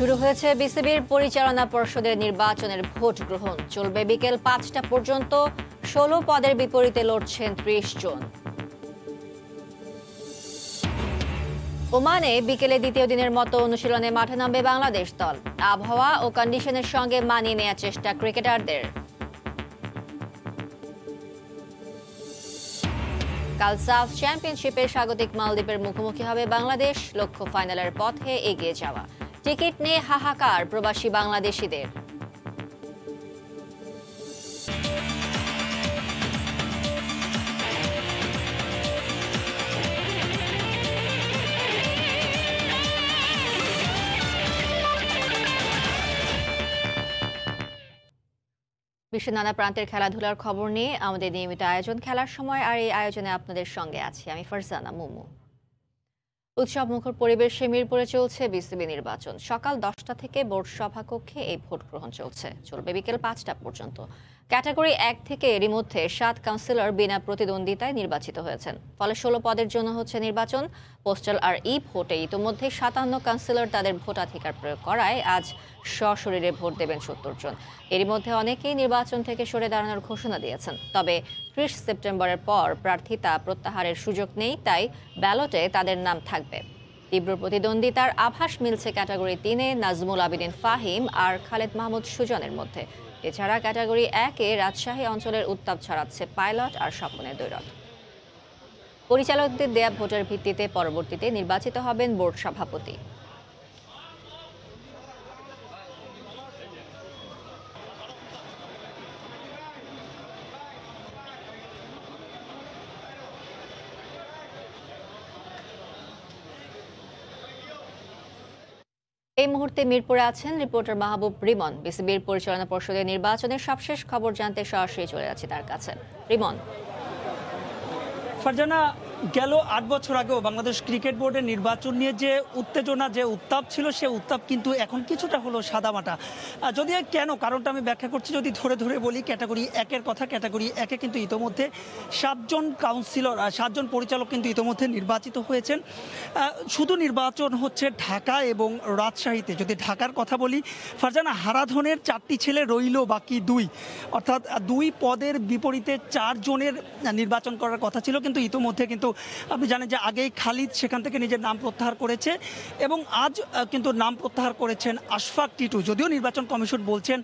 শুরু হয়েছে বিসিবির পরিচালনা পর্ষদের নির্বাচনের ভোট গ্রহণ। চলবে বিকেল ৫টা পর্যন্ত। ১৬ পদের বিপরীতে লড়ছেন ৩০ জন। ওমানে বিকেলে দ্বিতীয় দিনের মতো অনুশীলনে মাঠে নামবে বাংলাদেশ দল। আবহাওয়া ও কন্ডিশনের সঙ্গে মানিয়ে নেওয়ার চেষ্টা ক্রিকেটারদের। কাল সাফ চ্যাম্পিয়নশিপের স্বাগতিক মালদ্বীপের মুখোমুখি হবে বাংলাদেশ। লক্ষ্য ফাইনালের পথে এগিয়ে যাওয়া। টিকিট নিয়ে হাহাকার প্রবাসী বাংলাদেশিদের। বিশ্বের নানা প্রান্তের খেলাধুলার খবর নিয়ে আমাদের নিয়মিত আয়োজন খেলার সময়, আর এই আয়োজনে আপনাদের সঙ্গে আছি আমি ফারজানা মুমু। উৎসব মুখর পরিবেশে মিরপুরে চলছে বিসিবি নির্বাচন। সকাল 10টা থেকে বোর্ড সভাকক্ষে এই ভোট গ্রহণ চলবে বিকেল 5টা পর্যন্ত। ক্যাটাগরি 1 থেকে এরই মধ্যে 7 কাউন্সিলর বিনা প্রতিদ্বন্দ্বিতায় নির্বাচিত হয়েছেন। ফলে 16 পদের জন্য হচ্ছে নির্বাচন। পোস্টাল আর ই ভোটে ইতোমধ্যে 57 কাউন্সিলর তাদের ভোটাধিকার প্রয়োগ করায় আজ সশরীরে ভোট দেবেন 70 জন। এরই মধ্যে অনেকেই নির্বাচন থেকে সরে দাঁড়ানোর ঘোষণা দিয়েছেন। তবে 30 সেপ্টেম্বরের পর প্রার্থিতা প্রত্যাহারের সুযোগ নেই, তাই ব্যালটে তাদের নাম থাকবে। তীব্র প্রতিদ্বন্দ্বিতার আভাস মিলছে ক্যাটাগরি 3-এ নাজমুল আবেদিন ফাহিম আর খালেদ মাহমুদ সুজনের মধ্যে। এছাড়া ক্যাটাগরি 1-এ রাজশাহী অঞ্চলের উত্তাপ ছড়াচ্ছে পাইলট আর স্বপনের দৈরত। পরিচালকদের দেয়া ভোটের ভিত্তিতে পরবর্তীতে নির্বাচিত হবেন বোর্ড সভাপতি। এই মুহূর্তে মিরপুরে আছেন রিপোর্টার মাহবুব রিমন। বিসিবির পরিচালনা পর্ষদের নির্বাচনের সবশেষ খবর জানতে সরাসরি চলে যাচ্ছি তার কাছে। রিমন। ফারজানা, গেল 8 বছর আগেও বাংলাদেশ ক্রিকেট বোর্ডের নির্বাচন নিয়ে যে উত্তেজনা, যে উত্তাপ ছিল, সে উত্তাপ কিন্তু এখন কিছুটা হলো সাদামাটা। যদি কেন, কারণটা আমি ব্যাখ্যা করছি। যদি ধরে ধরে বলি ক্যাটাগরি 1-এর কথা, ক্যাটাগরি 1-এ কিন্তু ইতোমধ্যে 7 জন কাউন্সিলর, 7 জন পরিচালক কিন্তু ইতোমধ্যে নির্বাচিত হয়েছেন। শুধু নির্বাচন হচ্ছে ঢাকা এবং রাজশাহীতে। যদি ঢাকার কথা বলি ফারজানা, হারাধনের 4টি ছেলে রইল বাকি 2, অর্থাৎ 2 পদের বিপরীতে 4 জনের নির্বাচন করার কথা ছিল। কিন্তু ইতোমধ্যে কিন্তু আপনি জানেন যে আগেই খালিদ সেখান থেকে নিজের নাম প্রত্যাহার করেছে এবং আজ কিন্তু নাম প্রত্যাহার করেছেন আশফাক টিটু। যদিও নির্বাচন কমিশন বলছেন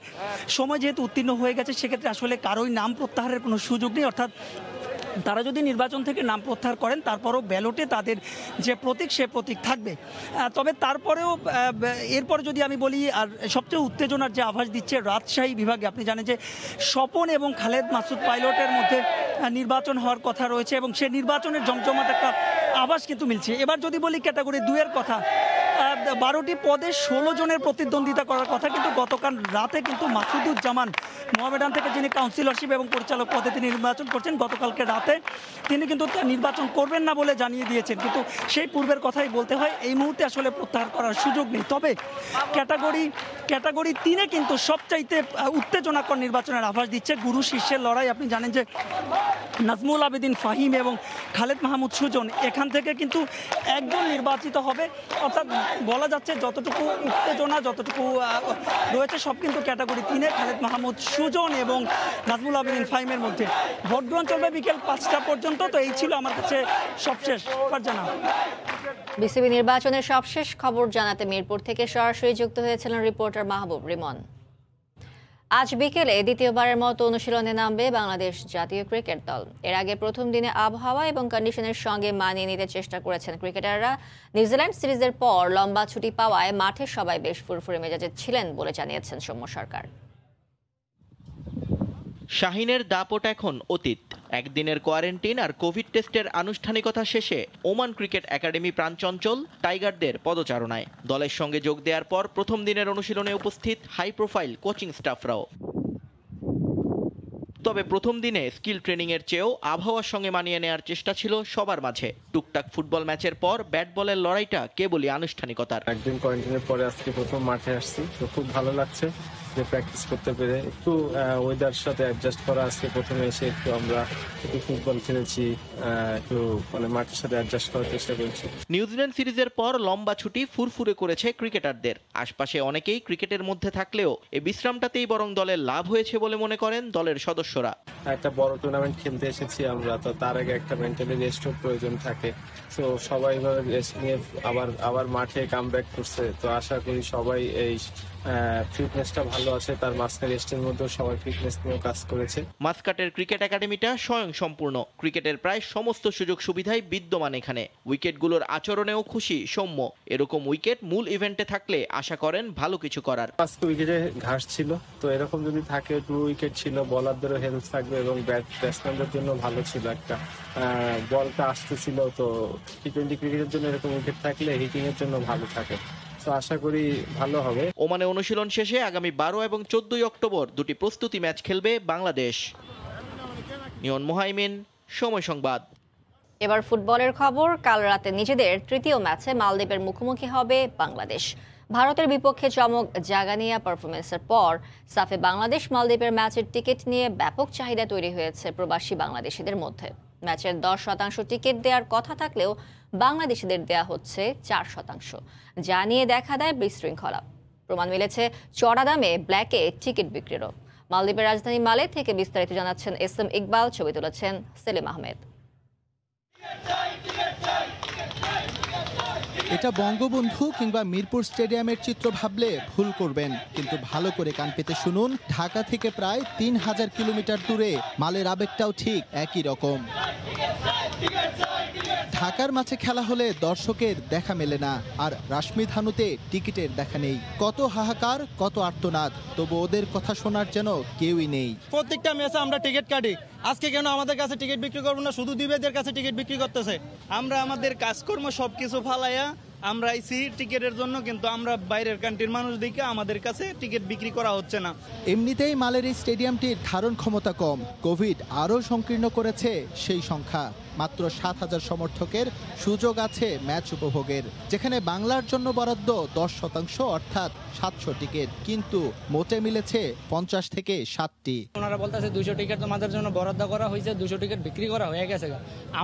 সময় যেহেতু উত্তীর্ণ হয়ে গেছে, সেক্ষেত্রে আসলে কারোই নাম প্রত্যাহারের কোনো সুযোগ নেই। অর্থাৎ তারা যদি নির্বাচন থেকে নাম প্রত্যাহার করেন, তারপরও ব্যালটে তাদের যে প্রতীক, সে প্রতীক থাকবে। তবে তারপরেও এরপরে যদি আমি বলি, আর সবচেয়ে উত্তেজনার যে আভাস দিচ্ছে রাজশাহী বিভাগে, আপনি জানেন যে স্বপন এবং খালেদ মাসুদ পাইলটের মধ্যে নির্বাচন হওয়ার কথা রয়েছে এবং সে নির্বাচনের জমজমাট একটা আভাস কিন্তু মিলছে। এবার যদি বলি ক্যাটাগরি 2-এর কথা, 12টি পদে 16 জনের প্রতিদ্বন্দ্বিতা করার কথা, কিন্তু গতকাল রাতে কিন্তু মাসুদুজ্জামান মোহামেডান থেকে, যিনি কাউন্সিলরশিপ এবং পরিচালক পদে তিনি নির্বাচন করছেন, গতকালকে রাতে তিনি কিন্তু নির্বাচন করবেন না বলে জানিয়ে দিয়েছেন। কিন্তু সেই পূর্বের কথাই বলতে হয়, এই মুহূর্তে আসলে প্রত্যাহার করার সুযোগ নেই। তবে ক্যাটাগরি 3-এ কিন্তু সবচাইতে উত্তেজনাকর নির্বাচনের আভাস দিচ্ছে। গুরু শিষ্যের লড়াই। আপনি জানেন যে নাজমুল আবেদিন ফাহিম এবং খালেদ মাহমুদ সুজন, এখান থেকে কিন্তু একজন নির্বাচিত হবে। অর্থাৎ বলা যাচ্ছে যতটুকু উত্তেজনা, যতটুকু রয়েছে, সব কিন্তু ক্যাটাগরি 3-এ খালেদ মাহমুদ সুজন এবং নাজমুল আবেদিন ফাহিমের মধ্যে। ভোট গ্রহণ চলবে বিকেল 5টা পর্যন্ত। তো এই ছিল আমার কাছে সবশেষ ফারজানা। বিসিবি নির্বাচনের সবশেষ খবর জানাতে মিরপুর থেকে সরাসরি যুক্ত হয়েছিলেন রিপোর্টার মাহবুব রিমন। আজ বিকেলে দ্বিতীয়বারের মতো অনুশীলনে নামবে বাংলাদেশ জাতীয় ক্রিকেট দল। এর আগে প্রথম দিনে আবহাওয়া এবং কন্ডিশনের সঙ্গে মানিয়ে নিতে চেষ্টা করেছেন ক্রিকেটাররা। নিউজিল্যান্ড সিরিজের পর লম্বা ছুটি পাওয়ায় মাঠে সবাই বেশ ফুরফুরে মেজাজে ছিলেন বলে জানিয়েছেন সৌম্য সরকার। শাহিনের দাপট এখন অতীত। একদিনের কোয়ারেন্টিন আর কোভিড টেস্টের আনুষ্ঠানিকতা শেষে ওমান ক্রিকেট একাডেমি প্রাণচঞ্চল টাইগারদের পদচারণায়। দলের সঙ্গে যোগ দেওয়ার পর প্রথম দিনের অনুশীলনে উপস্থিত হাই প্রোফাইল কোচিং স্টাফরাও। তবে প্রথম দিনে স্কিল ট্রেনিংয়ের চেয়েও আবহাওয়ার সঙ্গে মানিয়ে নেওয়ার চেষ্টা ছিল সবার মাঝে। টুকটাক ফুটবল ম্যাচের পর ব্যাট বলের লড়াইটা কেবলই আনুষ্ঠানিকতার। একদিন কোয়ারেন্টাইনের পরে আজকে প্রথম মাঠে আসছি, তো খুব ভালো লাগছে। রাত্রে প্র্যাকটিস করতে পেরে একটু ওয়েদার সাথে অ্যাডজাস্ট করা। আজকে প্রথমে এসে একটু আমরা একটু ফুটবল খেলেছি, একটু মানে মাঠের সাথে অ্যাডজাস্ট করার চেষ্টা করেছি। নিউজিল্যান্ড সিরিজের পর লম্বা ছুটি ফুরফুরে করেছে ক্রিকেটারদের। আশপাশে অনেকেই ক্রিকেটের মধ্যে থাকলেও এই বিশ্রামটাতেই বরং দলের লাভ হয়েছে বলে মনে করেন দলের সদস্যরা। একটা বড় টুর্নামেন্ট খেলতে এসেছি আমরা, তো তার আগে একটা মেন্টালি রেস্টের প্রয়োজন থাকে। তো সবাই এভাবে রেস্ট নিয়ে আবার মাঠে কামব্যাক করছে। তো আশা করি সবাই এই ফিটনেসটা ভালো আছে, তার মাঝখানে রেস্টের মধ্যেও সবাই ফিটনেস নিয়ে কাজ করেছে। মাস্কাটের ক্রিকেট একাডেমিটা স্বয়ং সম্পূর্ণ। ক্রিকেটের প্রায় সমস্ত সুযোগ সুবিধাই বিদ্যমান এখানে। উইকেটগুলোর আচরণেও খুশি সৌম্য। এরকম উইকেট মূল ইভেন্টে থাকলে আশা করেন ভালো কিছু করার। আজকে উইকেটে ঘাস ছিল, তো এরকম যদি থাকে 2 উইকেট ছিল, বলারদেরও হেল্প থাকবে এবং ব্যাটসম্যানদের জন্য ভালো ছিল। একটা বলটা আসতেছিল, তো টি-20 ক্রিকেটের জন্য এরকম উইকেট থাকলে হিটিং এর জন্য ভালো থাকে। তো আশা করি ভালো হবে। ওমানে অনুশীলন শেষে আগামী 12 এবং 14 অক্টোবর দুটি প্রস্তুতি ম্যাচ খেলবে বাংলাদেশ। নিয়ন মোহাইমিন, সময় সংবাদ। এবার ফুটবলের খবর। কাল রাতে নিজেদের তৃতীয় ম্যাচে মালদ্বীপের মুখোমুখি হবে বাংলাদেশ। ভারতের বিপক্ষে চমক জাগানিয়া পারফরমেন্সের পর সাফে বাংলাদেশ মালদ্বীপের ম্যাচের টিকিট নিয়ে ব্যাপক চাহিদা তৈরি হয়েছে প্রবাসী বাংলাদেশিদের মধ্যে। ম্যাচের 10% টিকিট দেওয়ার কথা থাকলেও বাংলাদেশিদের দেয়া হচ্ছে 4%, যা নিয়ে দেখা দেয় বিশৃঙ্খলা। প্রমাণ মিলেছে চড়া দামে ব্ল্যাকে টিকিট বিক্রিরও। মালদ্বীপের রাজধানী মালে থেকে বিস্তারিত জানাচ্ছেন এস.এম. ইকবাল, ছবি তুলেছেন সেলিম আহমেদ। এটা বঙ্গবন্ধু কিংবা মিরপুর স্টেডিয়ামের চিত্র ভাবলে ভুল করবেন, কিন্তু ভালো করে কান পেতে শুনুন। ঢাকা থেকে প্রায় 3000 কিলোমিটার দূরে মালের আবেগটাও ঠিক একই রকম। ঢাকার মাঠে খেলা হলে দর্শকের দেখা মেলে না, আর রাশমিধানুতে টিকিটের দেখা নেই। কত হাহাকার, কত আর্তনাদ, তবু ওদের কথা শোনার যেন কেউই নেই। প্রত্যেকটা ম্যাচে আমরা টিকিট কাটি, আজকে কেন আমাদের কাছে টিকিট বিক্রি করবো না? শুধু দিবেদের কাছে টিকিট বিক্রি করতেছে। আমরা আমাদের কাজকর্ম সবকিছু ফালাইয়া আমরা আইসি টিকিটের জন্য, কিন্তু আমরা বাইরের কান্ট্রির মানুষ দিকে আমাদের কাছে টিকিট বিক্রি করা হচ্ছে না। এমনিতেই মালের এই স্টেডিয়ামটির ধারণ ক্ষমতা কম। কোভিড আরও সংকীর্ণ করেছে সেই সংখ্যা। মাত্র 7000 সমর্থকের সুযোগ আছে ম্যাচ উপভোগের, যেখানে বাংলার জন্য বরাদ্দ 10%, অর্থাৎ 700 টিকিট, কিন্তু মোটে মিলেছে 50 থেকে 60টি। ওনারা বলতেছে 200 টিকিট তোমাদের জন্য বরাদ্দ করা হয়েছে, 200 টিকিট বিক্রি করা হয়ে গেছে।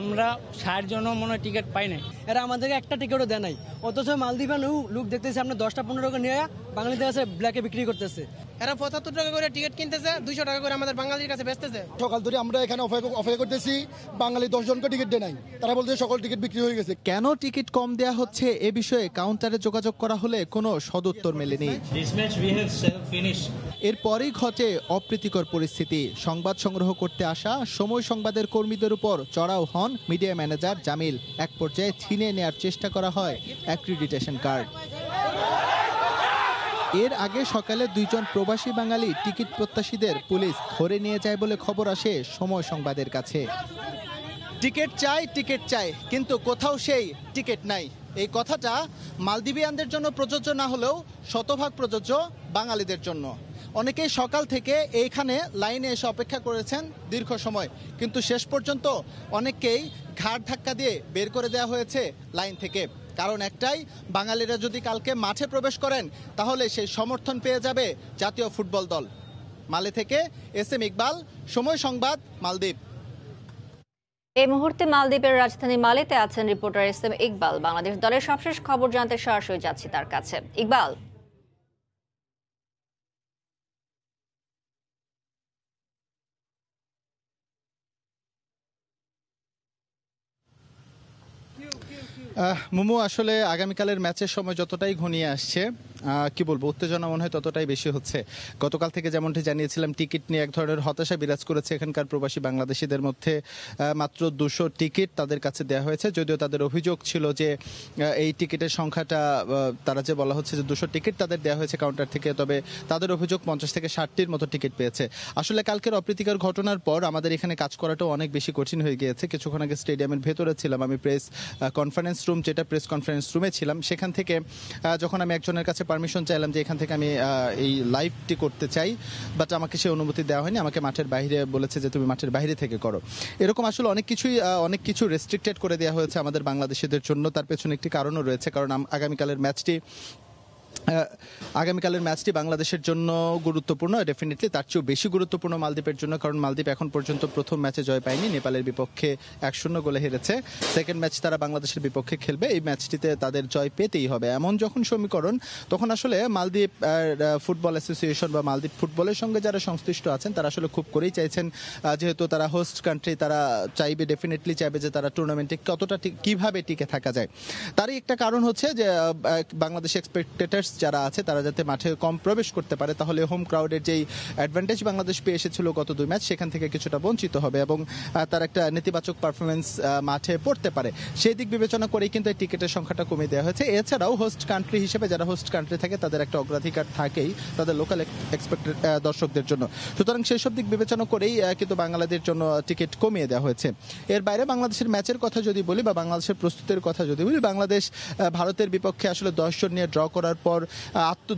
আমরা 60 জন মনে হয় টিকিট পাই নাই। এরা আমাদেরকে একটা টিকিটও দেয় নাই, অথচ মালদ্বীপে লোক দেখতেছে আমরা 10-15 টাকা নিয়ে বাঙালিদের কাছে ব্ল্যাকে বিক্রি করতেছে। এরা 75 টাকা করে টিকিট কিনতেছে, 200 টাকা করে আমাদের বাঙালির কাছে বেচতেছে। সকাল ধরে আমরা এখানে অপেক্ষা করতেছি, বাঙালি 10 জনকে টিকিট দেয় নাই, তারা বলছে সকল টিকিট বিক্রি হয়ে গেছে। কেন টিকিট কম দেয়া হচ্ছে এ বিষয়ে কাউন্টারে যোগাযোগ করা হলে কোনো সদুত্তর মেলেনি। এরপরই ঘটে অপ্রীতিকর পরিস্থিতি। সংবাদ সংগ্রহ করতে আসা সময় সংবাদের কর্মীদের উপর চড়াও হন মিডিয়া ম্যানেজার জামিল। এক পর্যায়ে ছিনিয়ে নেয়ার চেষ্টা করা হয় অ্যাক্রিডিটেশন কার্ড। এর আগে সকালে 2 জন প্রবাসী বাঙালি টিকিট প্রত্যাশীদের পুলিশ ধরে নিয়ে যায় বলে খবর আসে সময় সংবাদের কাছে। টিকিট চাই, কিন্তু কোথাও সেই টিকিট নাই। এই কথাটা মালদ্বীপিয়ানদের জন্য প্রযোজ্য না হলেও শতভাগ প্রযোজ্য বাঙালিদের জন্য। অনেকেই সকাল থেকে এইখানে লাইনে এসে অপেক্ষা করেছেন দীর্ঘ সময়, কিন্তু শেষ পর্যন্ত অনেককেই ঘাড় ধাক্কা দিয়ে বের করে দেওয়া হয়েছে লাইন থেকে। কারণ একটাই, বাঙালিরা যদি কালকে মাঠে প্রবেশ করেন তাহলে সেই সমর্থন পেয়ে যাবে জাতীয় ফুটবল দল। মালে থেকে এস.এম. ইকবাল, সময় সংবাদ, মালদ্বীপ। এই মুহূর্তে মালদ্বীপের রাজধানী মালেতে আছেন রিপোর্টার এস.এম. ইকবাল। বাংলাদেশ দলের সবশেষ খবর জানতে সরাসরি যাচ্ছি তার কাছে। ইকবাল, মুমু, আসলে আগামীকালের ম্যাচের সময় যতটাই ঘনিয়ে আসছে, কি বলবো, উত্তেজনা মনে হয় ততটাই বেশি হচ্ছে। গতকাল থেকে যেমনটি জানিয়েছিলাম, টিকিট নিয়ে এক ধরনের হতাশা বিরাজ করেছে এখানকার প্রবাসী বাংলাদেশিদের মধ্যে। মাত্র 200 টিকিট তাদের কাছে দেওয়া হয়েছে, যদিও তাদের অভিযোগ ছিল যে এই টিকিটের সংখ্যাটা, তারা যে বলা হচ্ছে যে 200 টিকিট তাদের দেওয়া হয়েছে কাউন্টার থেকে, তবে তাদের অভিযোগ 50 থেকে 60টির মতো টিকিট পেয়েছে। আসলে কালকের অপ্রীতিকর ঘটনার পর আমাদের এখানে কাজ করাটাও অনেক বেশি কঠিন হয়ে গিয়েছে। কিছুক্ষণ আগে স্টেডিয়ামের ভেতরে ছিলাম, আমি প্রেস কনফারেন্স রুম, যেটা প্রেস কনফারেন্স রুমে ছিলাম, সেখান থেকে যখন আমি একজনের কাছে পারমিশন চাইলাম যে এখান থেকে আমি এই লাইভটি করতে চাই, বাট আমাকে সে অনুমতি দেওয়া হয়নি। আমাকে মাঠের বাইরে বলেছে যে তুমি মাঠের বাইরে থেকে করো। এরকম আসলে অনেক কিছু রেস্ট্রিক্টেড করে দেওয়া হয়েছে আমাদের বাংলাদেশিদের জন্য। তার পেছনে একটি কারণও রয়েছে, কারণ আগামীকালের ম্যাচটি আগামীকালের ম্যাচটি বাংলাদেশের জন্য গুরুত্বপূর্ণ, ডেফিনেটলি তার চেয়েও বেশি গুরুত্বপূর্ণ মালদ্বীপের জন্য, কারণ মালদ্বীপ এখন পর্যন্ত প্রথম ম্যাচে জয় পায়নি, নেপালের বিপক্ষে 1-0 গোলে হেরেছে। সেকেন্ড ম্যাচ তারা বাংলাদেশের বিপক্ষে খেলবে, এই ম্যাচটিতে তাদের জয় পেতেই হবে। এমন যখন সমীকরণ, তখন আসলে মালদ্বীপ ফুটবল অ্যাসোসিয়েশন বা মালদ্বীপ ফুটবলের সঙ্গে যারা সংশ্লিষ্ট আছেন তারা আসলে খুব করেই চাইছেন, যেহেতু তারা হোস্ট কান্ট্রি, তারা চাইবে, ডেফিনেটলি চাইবে যে তারা টুর্নামেন্টে কতটা কিভাবে টিকে থাকা যায়। তারই একটা কারণ হচ্ছে যে বাংলাদেশ স্পেকটেটার্স যারা আছে তারা যাতে মাঠে কম প্রবেশ করতে পারে, তাহলে হোম ক্রাউডের যেই অ্যাডভান্টেজ বাংলাদেশ পেয়ে এসেছিল গত 2 ম্যাচ, সেখান থেকে কিছুটা বঞ্চিত হবে এবং তার একটা নেতিবাচক পারফরমেন্স মাঠে পড়তে পারে। সেই দিক বিবেচনা করেই কিন্তু এই টিকিটের সংখ্যাটা কমিয়ে দেওয়া হয়েছে। এছাড়াও হোস্ট কান্ট্রি হিসেবে যারা হোস্ট কান্ট্রি থাকে তাদের একটা অগ্রাধিকার থাকেই তাদের লোকাল এক্সপেক্টেড দর্শকদের জন্য, সুতরাং সেই সব দিক বিবেচনা করেই কিন্তু বাংলাদেশের জন্য টিকিট কমিয়ে দেওয়া হয়েছে। এর বাইরে বাংলাদেশের ম্যাচের কথা যদি বলি বা বাংলাদেশের প্রস্তুতির কথা যদি বলি, বাংলাদেশ ভারতের বিপক্ষে আসলে 10 জন নিয়ে ড্র করার পর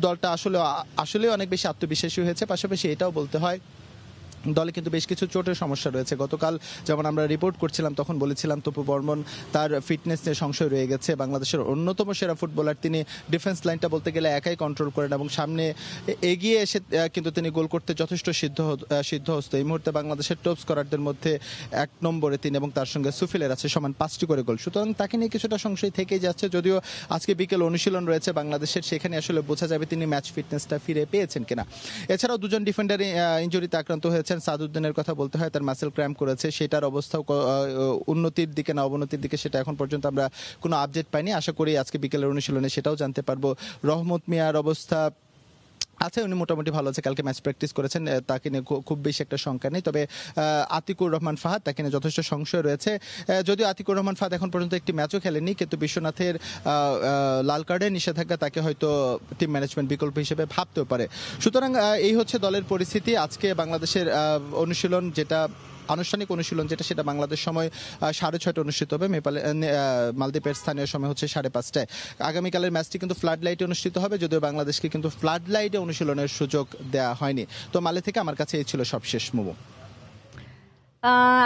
দলটা আসলে অনেক বেশি আত্মবিশ্বাসী হয়েছে। পাশাপাশি এটাও বলতে হয় দলে কিন্তু বেশ কিছু চোটের সমস্যা রয়েছে। গতকাল যেমন আমরা রিপোর্ট করছিলাম তখন বলেছিলাম তপু বর্মন তার ফিটনেস নিয়ে সংশয় রয়ে গেছে। বাংলাদেশের অন্যতম সেরা ফুটবলার, তিনি ডিফেন্স লাইনটা বলতে গেলে একাই কন্ট্রোল করেন এবং সামনে এগিয়ে এসে কিন্তু তিনি গোল করতে যথেষ্ট সিদ্ধহস্ত। এই মুহূর্তে বাংলাদেশের টপ স্কোরারদের মধ্যে 1 নম্বরে তিনি এবং তার সঙ্গে সুফিলের আছে সমান 5টি করে গোল, সুতরাং তাকে নিয়ে কিছুটা সংশয় থেকেই যাচ্ছে। যদিও আজকে বিকেল অনুশীলন রয়েছে বাংলাদেশের, সেখানে আসলে বোঝা যাবে তিনি ম্যাচ ফিটনেসটা ফিরে পেয়েছেন কিনা। এছাড়াও 2 জন ডিফেন্ডার ইনজুরিতে আক্রান্ত হয়েছে। সাদউদ্দিনের কথা বলতে হয়, তার মাসেল ক্র্যাম্প করেছে, সেটার অবস্থাও উন্নতির দিকে না অবনতির দিকে সেটা এখন পর্যন্ত আমরা কোনো আপডেট পাইনি। আশা করি আজকে বিকেলের অনুশীলনে সেটাও জানতে পারবো। রহমত মিয়ার অবস্থা আছে, উনি মোটামুটি ভালো আছে, কালকে ম্যাচ প্র্যাকটিস করেছেন, তাকে নিয়ে খুব বেশি একটা শঙ্কা নেই। তবে আতিকুর রহমান ফাহাদ, তাকে নিয়ে যথেষ্ট সংশয় রয়েছে। যদিও আতিকুর রহমান ফাহাদ এখন পর্যন্ত একটি ম্যাচও খেলেনি, কিন্তু বিশ্বনাথের লাল কার্ডের নিষেধাজ্ঞা তাকে হয়তো টিম ম্যানেজমেন্ট বিকল্প হিসেবে ভাবতেও পারে। সুতরাং এই হচ্ছে দলের পরিস্থিতি। আজকে বাংলাদেশের অনুশীলন, যেটা আনুষ্ঠানিক অনুশীলন সেটা বাংলাদেশ সময় 6:30 অনুষ্ঠিত হবে, মালদ্বীপের স্থানীয় সময় হচ্ছে 5:30টায়। আগামীকালের ম্যাচটি কিন্তু ফ্লাড লাইটে অনুষ্ঠিত হবে, যদিও বাংলাদেশকে কিন্তু ফ্লাড লাইটে অনুশীলনের সুযোগ দেওয়া হয়নি। তো মালে থেকে আমার কাছে এই ছিল সবশেষ মোমো।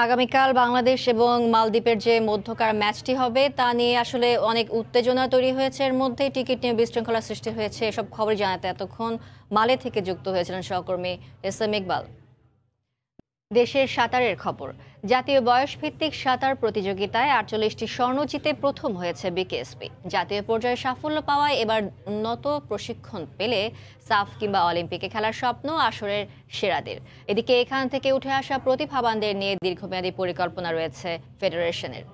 আগামীকাল বাংলাদেশ এবং মালদ্বীপের যে মধ্যকার ম্যাচটি হবে তা নিয়ে আসলে অনেক উত্তেজনা তৈরি হয়েছে, এর মধ্যে টিকিট নিয়ে বিশৃঙ্খলা সৃষ্টি হয়েছে, এসব খবর জানাতে এতক্ষণ মালে থেকে যুক্ত হয়েছিলেন সহকর্মী এস.এম. ইকবাল। দেশের সাঁতারের খবর। জাতীয় বয়সভিত্তিক সাঁতার প্রতিযোগিতায় 48টি স্বর্ণ জিতে প্রথম হয়েছে বিকেএসপি। জাতীয় পর্যায়ে সাফল্য পাওয়ায় এবার উন্নত প্রশিক্ষণ পেলে সাফ কিংবা অলিম্পিকে খেলার স্বপ্ন আসরের সেরাদের। এদিকে এখান থেকে উঠে আসা প্রতিভাবানদের নিয়ে দীর্ঘমেয়াদী পরিকল্পনা রয়েছে ফেডারেশনের।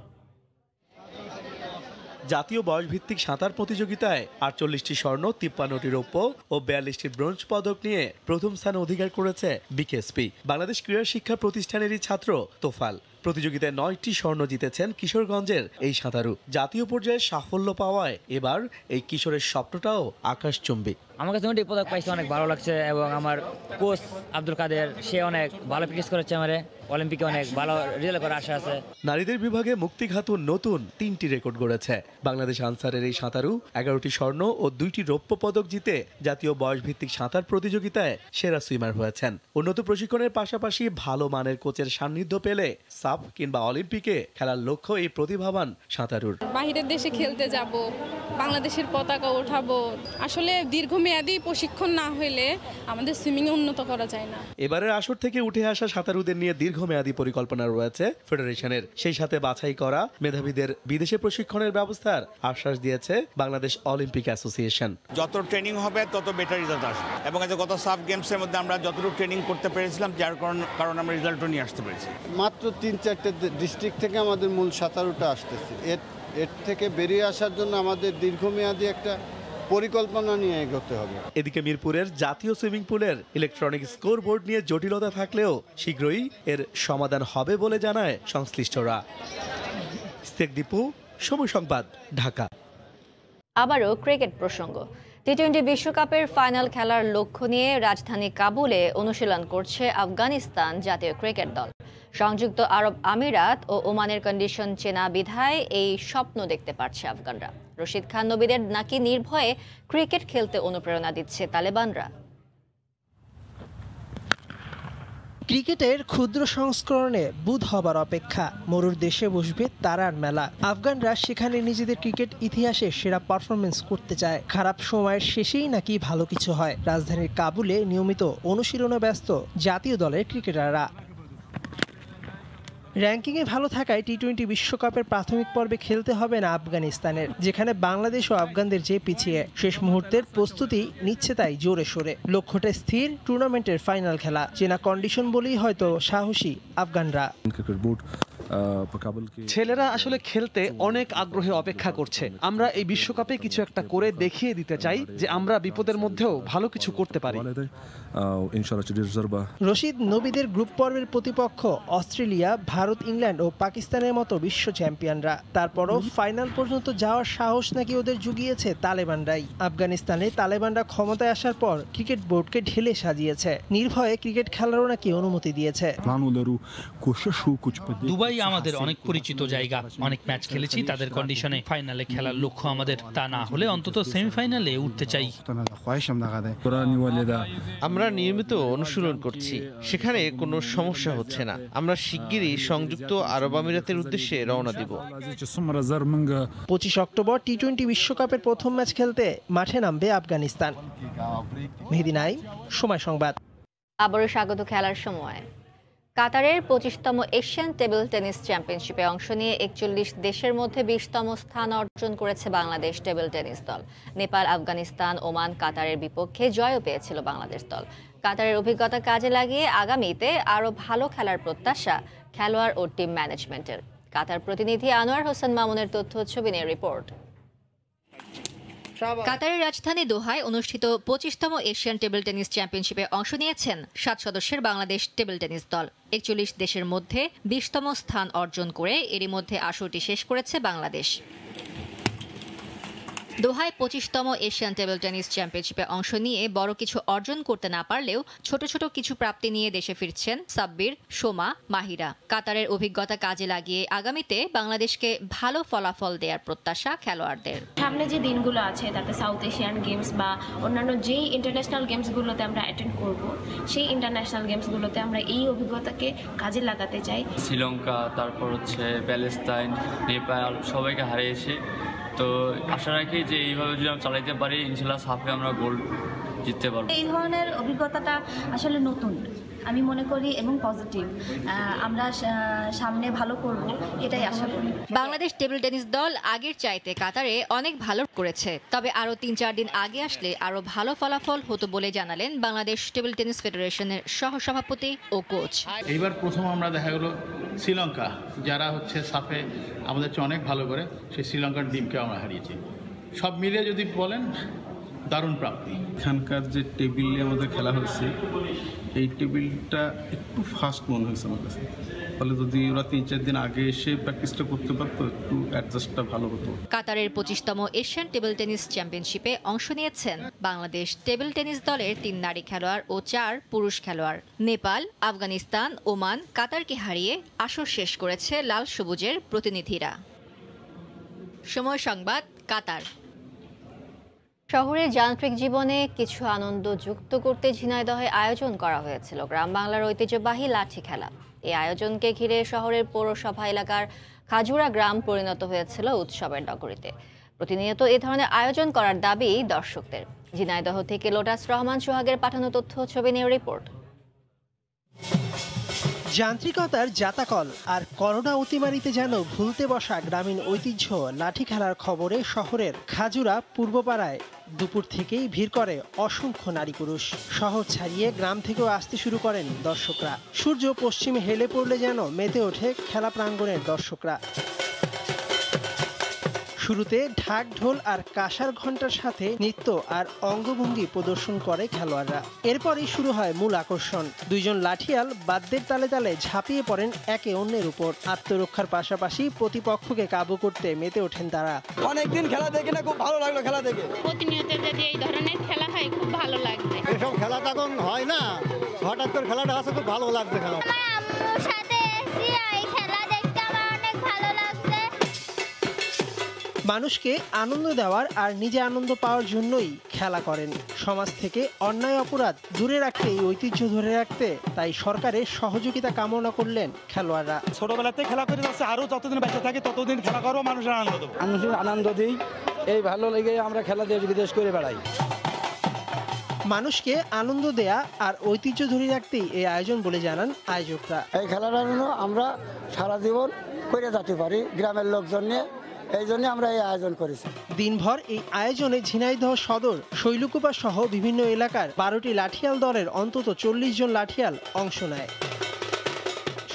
জাতীয় বয়সভিত্তিক সাঁতার প্রতিযোগিতায় 48টি স্বর্ণ, 53টি রৌপ্য ও 42টি ব্রোঞ্জ পদক নিয়ে প্রথম স্থান অধিকার করেছে বিকেএসপি। বাংলাদেশ ক্রীড়া শিক্ষা প্রতিষ্ঠানেরই ছাত্র তোফাল। প্রতিযোগিতায় 9টি স্বর্ণ জিতেছেন কিশোরগঞ্জের এই সাঁতারু। জাতীয় পর্যায়ে সাফল্য পাওয়ায় এবার এই কিশোরের স্বপ্নটাও আকাশচুম্বী। আমার কাছে পদক পাইছে, অনেক ভালো লাগছে এবং আমার কোচ আব্দুল কাদের, সে অনেক ভালো প্র্যাকটিস করেছে, আমারে অলিম্পিকে অনেক ভালো রেজাল্ট করার আশা আছে। নারীদের বিভাগে মুক্তি খাতুন নতুন 3টি রেকর্ড গড়েছে। বাংলাদেশ আনসারের এই সাঁতারু 11টি স্বর্ণ ও 2টি রৌপ্য পদক জিতে জাতীয় বয়সভিত্তিক সাঁতার প্রতিযোগিতায় সেরা সুইমার হয়েছেন। উন্নত প্রশিক্ষণের পাশাপাশি ভালো মানের কোচের সান্নিধ্য পেলে সাফ কিংবা অলিম্পিকে খেলার লক্ষ্য এই প্রতিভাবান সাঁতারুর। বাহিরের দেশে খেলতে যাব, বাংলাদেশের পতাকা ওঠাবো। আসলে দীর্ঘমেয়াদী প্রশিক্ষণ না হলে আমাদের সুইমিং উন্নত করা যায় না। এবারের আসর থেকে উঠে আসা সাঁতারুদের নিয়ে দীর্ঘমেয়াদী পরিকল্পনা রয়েছে ফেডারেশনের। সেই সাথে বাছাই করা মেধাবীদের বিদেশে প্রশিক্ষণের ব্যবস্থার আশ্বাস দিয়েছে বাংলাদেশ অলিম্পিক অ্যাসোসিয়েশন। যত ট্রেনিং হবে তত বেটার রেজাল্ট আসবে এবং গত সাফ গেমসের মধ্যে আমরা যতটুকু ট্রেনিং করতে পেরেছিলাম, যার কারণে আমরা রেজাল্টও নিয়ে আসতে পেরেছি। মাত্র 3-4টে ডিস্ট্রিক্ট থেকে আমাদের মূল সাঁতারুটা আসতেছে। এর থেকে বেরিয়ে আসার জন্য আমাদের দীর্ঘমেয়াদী একটা পরিকল্পনা নিয়ে এগোতে হবে। এদিকে মিরপুরের জাতীয় সুইমিং পুলের ইলেকট্রনিক স্কোরবোর্ড নিয়ে জটিলতা থাকলেও শীঘ্রই এর সমাধান হবে বলে জানায় সংশ্লিষ্টরা। শেখ দীপু, সময় সংবাদ, ঢাকা। আবারও ক্রিকেট প্রসঙ্গ। টি-20 বিশ্বকাপের ফাইনাল খেলার লক্ষ্য নিয়ে রাজধানী কাবুলে অনুশীলন করছে আফগানিস্তান জাতীয় ক্রিকেট দল। সংযুক্ত আরব আমিরাত ও ওমানের কন্ডিশন চেনা বিধায় এই স্বপ্ন দেখতে পারছে আফগানরা। রশিদ খান নবীদের নাকি নির্ভয়ে ক্রিকেট খেলতে অনুপ্রেরণা দিচ্ছে তালেবানরা। ক্রিকেটের ক্ষুদ্র সংস্করণে বুধ হবার অপেক্ষা। মরুর দেশে বসবে তারার মেলা। আফগানরা সেখানে নিজেদের ক্রিকেট ইতিহাসে সেরা পারফরমেন্স করতে চায়। খারাপ সময়ের শেষেই নাকি ভালো কিছু হয়। রাজধানীর কাবুলে নিয়মিত অনুশীলনে ব্যস্ত জাতীয় দলের ক্রিকেটাররা। র্যাঙ্কিংয়ে ভালো থাকায় টি-20 বিশ্বকাপের প্রাথমিক পর্বে খেলতে হবে না আফগানিস্তানের, যেখানে বাংলাদেশ ও আফগানদের যে পিছিয়ে। শেষ মুহূর্তের প্রস্তুতি নিচ্ছে তাই জোরে সোরে। লক্ষ্যটা স্থির, টুর্নামেন্টের ফাইনাল খেলা। চেনা কন্ডিশন বলেই হয়তো সাহসী আফগানরা। ছেলেরা আসলে খেলতে অনেক আগ্রহে অপেক্ষা করছে। আমরা এই বিশ্বকাপে কিছু একটা করে দেখিয়ে দিতে চাই যে আমরা বিপদের মধ্যেও ভালো কিছু করতে পারি। রশিদ নবীদের গ্রুপ পর্বের প্রতিপক্ষ অস্ট্রেলিয়া, ভারত, ইংল্যান্ড ও পাকিস্তানের মতো বিশ্ব চ্যাম্পিয়নরা। তারপরও ফাইনাল পর্যন্ত যাওয়ার সাহস নাকি ওদের জুগিয়েছে তালেবানরাই। আফগানিস্তানে তালেবানরা ক্ষমতায় আসার পর ক্রিকেট বোর্ডকে ঢেলে সাজিয়েছে। নির্ভয়ে ক্রিকেট খেলারও নাকি অনুমতি দিয়েছে। দুবাই আমাদের অনেক পরিচিত জায়গা, অনেক ম্যাচ খেলেছি তাদের কন্ডিশনে। ফাইনালে খেলার লক্ষ্য আমাদের, তা না হলে অন্তত সেমিফাইনালে উঠতে চাই। আমরা নিয়মিত অনুশীলন করছি, সেখানে কোনো সমস্যা হচ্ছে না। আমরা শিগগিরই সংযুক্ত আরব আমিরাতের উদ্দেশ্যে রওনা দিব। 25 অক্টোবর টি-20 বিশ্বকাপের প্রথম ম্যাচ খেলতে মাঠে নামবে আফগানিস্তান। মেহেদী নাইম, সময় সংবাদ। আবারও স্বাগত খেলার সময়। কাতারের 25তম এশিয়ান টেবিল টেনিস চ্যাম্পিয়নশিপে অংশ নিয়ে 41 দেশের মধ্যে 20তম স্থান অর্জন করেছে বাংলাদেশ টেবিল টেনিস দল। নেপাল, আফগানিস্তান, ওমান, কাতারের বিপক্ষে জয়ও পেয়েছিল বাংলাদেশ দল। কাতারের অভিজ্ঞতা কাজে লাগিয়ে আগামীতে আরও ভালো খেলার প্রত্যাশা খেলোয়াড় ও টিম ম্যানেজমেন্টের। কাতার প্রতিনিধি আনোয়ার হোসেন মামুনের তথ্য, ছবি নিয়ে রিপোর্ট। কাতারের রাজধানী দোহায় অনুষ্ঠিত 25তম এশিয়ান টেবিল টেনিস চ্যাম্পিয়নশিপে অংশ নিয়েছেন 7 সদস্যের বাংলাদেশ টেবিল টেনিস দল। 41 দেশের মধ্যে 20তম স্থান অর্জন করে এরই মধ্যে আসরটি শেষ করেছে বাংলাদেশ। দোহায় 25তম এশিয়ান টেবিল টেনিস চ্যাম্পিয়নশিপে অংশ নিয়ে বড় কিছু অর্জন করতে না পারলেও ছোট ছোট কিছু প্রাপ্তি নিয়ে দেশে ফিরছেন সাব্বির, সোমা, মাহিরা। কাতারের অভিজ্ঞতা কাজে লাগিয়ে আগামীতে বাংলাদেশকে ভালো ফলাফল দেওয়ার প্রত্যাশা খেলোয়াড়দের। সামনে যে দিনগুলো আছে, তাতে সাউথ এশিয়ান গেমস বা অন্যান্য যেই ইন্টারন্যাশনাল গেমসগুলোতে আমরা অ্যাটেন্ড করব, সেই ইন্টারন্যাশনাল গেমসগুলোতে আমরা এই অভিজ্ঞতাকে কাজে লাগাতে চাই। শ্রীলঙ্কা, তারপর প্যালেস্তাইন, নেপাল সবাইকে হারিয়েছি। তো আশা রাখি যে এইভাবে যদি আমরা চালাইতে পারি, ইনশাল্লাহ সাফে আমরা গোল্ড জিততে পারবো। এই ধরনের অভিজ্ঞতাটা আসলে নতুন আমি মনে করি এবং পজিটিভ। আমরা সামনে ভালো করব এটাই আশা করি। বাংলাদেশ টেবিল টেনিস দল আগের চাইতে কাতারে অনেক ভালো করেছে, তবে আরও 3-4 দিন আগে আসলে আরও ভালো ফলাফল হতো বলে জানালেন বাংলাদেশ টেবিল টেনিস ফেডারেশনের সহসভাপতি ও কোচ। এইবার প্রথম আমরা দেখা গেল শ্রীলঙ্কা, যারা সাফে আমাদের চেয়ে অনেক ভালো করে, সেই শ্রীলঙ্কার টিমকে আমরা হারিয়েছি। সব মিলে যদি বলেন দারুণ প্রাপ্তি। এখানকার যে টেবিলে আমাদের খেলা হয়েছে, এই টেবিলটা একটু ফাস্ট মনে হয়েছে আমার কাছে। ফলে যদি ওরা 3-4 দিন আগে এসে প্র্যাকটিসটা করতে পারতো, একটু অ্যাডজাস্টটা ভালো হতো। কাতারের 25তম এশিয়ান টেবিল টেনিস চ্যাম্পিয়নশিপে অংশ নিয়েছেন বাংলাদেশ টেবিল টেনিস দলের 3 নারী খেলোয়াড় ও 4 পুরুষ খেলোয়াড়। নেপাল, আফগানিস্তান, ওমান, কাতারকে হারিয়ে আসর শেষ করেছে লাল সবুজের প্রতিনিধিরা। সময় সংবাদ, কাতার। শহরের যান্ত্রিক জীবনে কিছু আনন্দ যুক্ত করতে ঝিনাইদহে আয়োজন করা হয়েছিল গ্রাম বাংলার ঐতিহ্যবাহী লাঠি খেলা। এই আয়োজনকে ঘিরে শহরের পৌরসভা এলাকার খাজুরা গ্রাম পরিণত হয়েছিল উৎসবের নগরীতে। প্রতিনিয়ত এ ধরনের আয়োজন করার দাবি দর্শকদের। ঝিনাইদহ থেকে লোটাস রহমান সোহাগের পাঠানো তথ্য, ছবি নিয়ে রিপোর্ট। যান্ত্রিকতার জাতাকল আর করোনা অতিমারিতে যেন ভুলতে বসা গ্রামীণ ঐতিহ্য লাঠি খেলার খবরে শহরের খাজুরা পূর্বপাড়ায় দুপুর থেকেই ভিড় করে অসংখ্য নারী পুরুষ। শহর ছাড়িয়ে গ্রাম থেকেও আসতে শুরু করেন দর্শকরা। সূর্য পশ্চিমে হেলে পড়লে যেন মেতে ওঠে খেলা প্রাঙ্গণের দর্শকরা। শুরুতে ঢাক, ঢোল আর কাঁসার ঘণ্টার সাথে নৃত্য আর অঙ্গভঙ্গি প্রদর্শন করে খেলোয়াড়রা। এরপরই শুরু হয় মূল আকর্ষণ। দুইজন লাঠিয়াল বাদ্যের তালে তালে ঝাঁপিয়ে পড়েন একে অন্যের উপর। আত্মরক্ষার পাশাপাশি প্রতিপক্ষকে কাবু করতে মেতে ওঠেন তারা। অনেকদিন খেলা দেখে না, খুব ভালো লাগলো খেলা দেখে। প্রতিনিয়ত যদি এই ধরনের খেলা হয় খুব ভালো লাগবে। এসব খেলা তখন হয় না, হঠাৎ করে খেলাটা আসে, খুব ভালো লাগছে খেলা। মানুষকে আনন্দ দেওয়ার আর নিজে আনন্দ পাওয়ার জন্যই খেলা করেন। সমাজ থেকে অন্যায় অপরাধ দূরে রাখতে এই ঐতিহ্য ধরে রাখতে তাই সরকারের সহযোগিতা কামনা করলেন খেলোয়াড়রা। ছোটবেলাতে খেলা করে যাচ্ছে, আরো যতদিন বেঁচে থাকে ততদিন খেলা করবো, মানুষের আনন্দ দেবো। মানুষের আনন্দ দিই, এই ভালো লেগে আমরা খেলা দেশ বিদেশ করে বেড়াই। মানুষকে আনন্দ দেয়া আর ঐতিহ্য ধরে রাখতেই এই আয়োজন বলে জানান আয়োজকরা। এই খেলাটা যেন আমরা সারা জীবন করে যেতে পারি গ্রামের লোকজন নিয়ে, এই জন্য আমরা এই আয়োজন করেছি। দিনভর এই আয়োজনে ঝিনাইদহ সদর, শৈলকুপা সহ বিভিন্ন এলাকার 12টি লাঠিয়াল দলের অন্তত 40 জন লাঠিয়াল অংশ নেয়।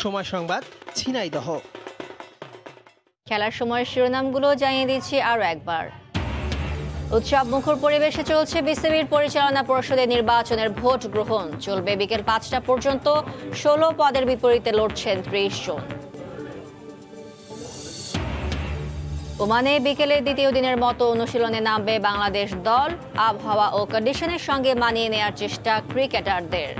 সময় সংবাদ, ঝিনাইদহ। খেলার সময়ের শিরোনামগুলো জানিয়ে দিচ্ছি আরও একবার। উৎসব মুখর পরিবেশে চলছে বিসিবির পরিচালনা পর্ষদের নির্বাচনের ভোট গ্রহণ। চলবে বিকেল 5টা পর্যন্ত। 16 পদের বিপরীতে লড়ছেন 30 জন। ওমানে বিকেলে দ্বিতীয় দিনের মতো অনুশীলনে নামবে বাংলাদেশ দল। আবহাওয়া ও কন্ডিশনের সঙ্গে মানিয়ে নেওয়ার চেষ্টা ক্রিকেটারদের।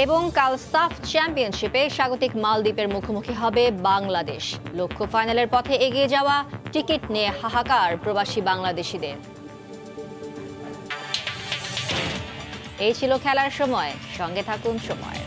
এবং কাল সাফ চ্যাম্পিয়নশিপে স্বাগতিক মালদ্বীপের মুখোমুখি হবে বাংলাদেশ। লক্ষ্য ফাইনালের পথে এগিয়ে যাওয়া, টিকিট নিয়ে হাহাকার প্রবাসী বাংলাদেশিদের। এই ছিল খেলার সময়। সঙ্গে থাকুন সময়।